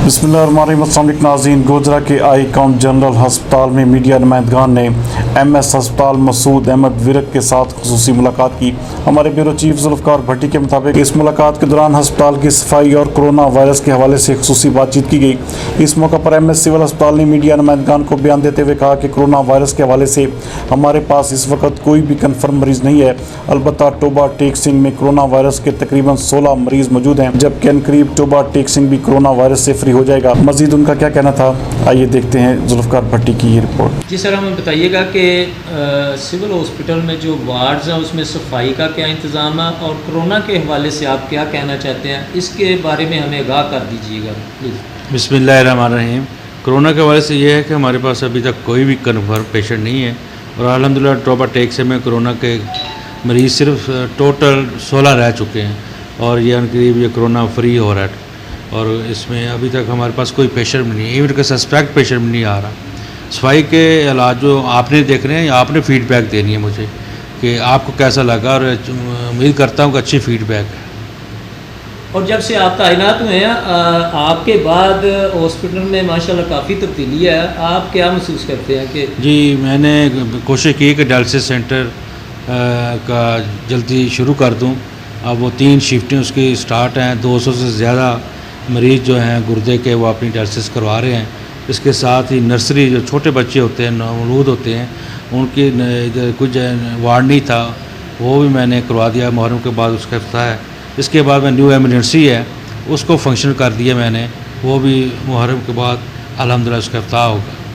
بسم اللہ الرحمن الرحیم۔ السلام علیکم ناظرین، گوجرہ کے آئی جنرل ہسپتال میں میڈیا نمائندگان نے ایم ایس ہسپتال مسعود احمد ورک کے ساتھ خصوصی ملاقات کی۔ ہمارے بیورو چیف ذوالفقار بھٹی کے مطابق اس ملاقات کے دوران ہسپتال کی صفائی اور کرونا وائرس کے حوالے سے خصوصی بات چیت کی گئی۔ اس موقع پر ایم ایس سول ہسپتال نے میڈیا نمائندگان کو بیان دیتے ہوئے کہا کہ کرونا وائرس کے حوالے سے ہمارے پاس اس وقت کوئی بھی کنفرم مریض نہیں ہے، البتہ ٹوبہ ٹیک سنگھ میں کرونا وائرس کے تقریباً 16 مریض موجود ہیں، جبکہ عنقریب ٹوبہ ٹیک سنگھ بھی کرونا وائرس سے فری ہو جائے گا۔ مزید ان کا کیا کہنا تھا، آئیے دیکھتے ہیں ذوالفقار بھٹی کی یہ رپورٹ۔ جی سر، ہمیں بتائیے گا کہ سول ہاسپٹل میں جو وارڈز ہیں اس میں صفائی کا کیا انتظام ہے، اور کرونا کے حوالے سے آپ کیا کہنا چاہتے ہیں، اس کے بارے میں ہمیں آگاہ کر دیجیے گا پلیز۔ بسم اللہ الرحمن الرحیم۔ کرونا کے حوالے سے یہ ہے کہ ہمارے پاس ابھی تک کوئی بھی کنفرم پیشنٹ نہیں ہے، اور الحمدللہ ٹوبہ ٹیک سے میں کرونا کے مریض صرف ٹوٹل 16 رہ چکے ہیں، اور یہ عنقریب یہ کرونا فری ہو رہا ہے، اور اس میں ابھی تک ہمارے پاس کوئی پیشنٹ بھی نہیں، ایون کہ سسپیکٹ پیشنٹ بھی نہیں آ رہا۔ صفائی کے علاج جو آپ نے دیکھ رہے ہیں، آپ نے فیڈ بیک دینی ہے مجھے کہ آپ کو کیسا لگا، اور امید کرتا ہوں کہ اچھی فیڈ بیک ہے۔ اور جب سے آپ تعینات ہوئے ہیں آپ کے بعد ہاسپٹل میں ماشاءاللہ کافی تبدیلی ہے، آپ کیا محسوس کرتے ہیں کہ؟ جی، میں نے کوشش کی کہ ڈائلسس سینٹر کا جلدی شروع کر دوں۔ اب وہ 3 شفٹیں اس کی سٹارٹ ہیں، 200 سے زیادہ مریض جو ہیں گردے کے وہ اپنی ڈائلسس کروا رہے ہیں۔ اس کے ساتھ ہی نرسری جو چھوٹے بچے ہوتے ہیں، مولود ہوتے ہیں، ان کی کچھ وارڈ نہیں تھا، وہ بھی میں نے کروا دیا۔ محرم کے بعد اس کا افتتاح ہے۔ اس کے بعد میں نیو ایمرجنسی ہے، اس کو فنکشن کر دیا میں نے، وہ بھی محرم کے بعد الحمدللہ اس کا افتتاح ہوگا۔